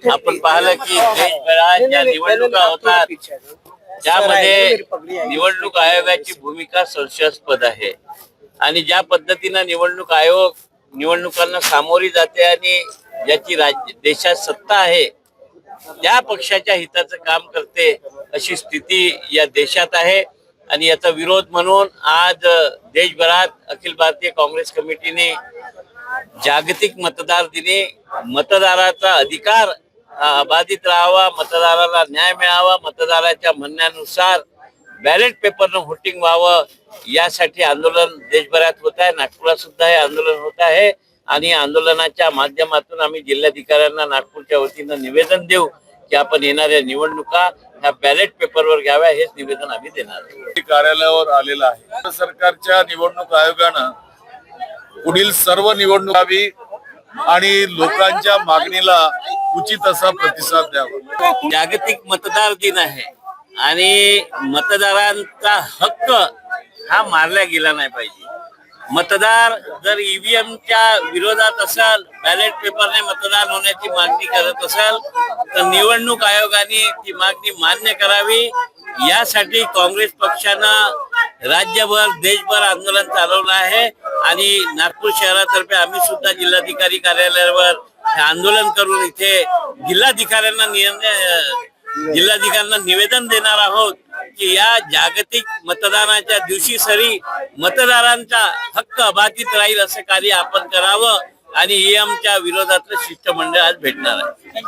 आपण पाहिलं की देशभरात ज्या निवडणुका होतात त्यामध्ये निवडणूक आयोगाची भूमिका संशयास्पद आहे आणि ज्या पद्धतीनं निवडणूक आयोग निवडणुकांना सामोरी जाते आणि ज्याची देशात सत्ता आहे त्या पक्षाच्या हिताचं काम करते अशी स्थिती या देशात आहे। आणि याचा विरोध म्हणून आज देशभरात अखिल भारतीय काँग्रेस कमिटीने जागतिक मतदार दिनी मतदाराचा अधिकार अबाधित राहावा, मतदाराला न्याय मिळावा, मतदाराच्या म्हणण्यानुसार बॅलेट पेपरनं व्होटिंग व्हावं यासाठी आंदोलन देशभरात होत आहे। नागपुरात सुद्धा हे आंदोलन होत आहे आणि आंदोलनाच्या माध्यमातून आम्ही जिल्हाधिकाऱ्यांना नागपूरच्या वतीनं निवेदन देऊ की आपण येणाऱ्या निवडणुका ह्या बॅलेट पेपरवर घ्याव्या, हेच निवेदन आम्ही देणार आहोत। कार्यालयावर आलेला आहे। सरकारच्या निवडणूक आयोगानं पुढील सर्व निवडणूक घ्यावी आणि लोकांच्या मागणीला उचित असा प्रतिसाद द्यावा। जागतिक मतदार दिन आहे आणि मतदारांचा हक्क हा मारला गेला नाही पाहिजे। मतदार जर ईव्हीएमच्या विरोधात असेल, बॅलेट पेपरने मतदान होण्याची मागणी करत असेल तर निवडणूक आयोगाने ती मागणी मान्य करावी। यासाठी काँग्रेस पक्षानं राज्यभर देशभर आंदोलन चालवलं आहे आणि नागपूर शहरातर्फे आम्ही सुद्धा जिल्हाधिकारी कार्यालयावर आंदोलन करून इथे जिल्हाधिकाऱ्यांना निवेदन देणार आहोत की या जागतिक मतदानाच्या दिवशी सरी मतदारांचा हक्क अबाधित राहील असं कार्य आपण करावं आणि ईव्हीएमच्या विरोधातलं शिष्टमंडळ आज भेटणार आहे।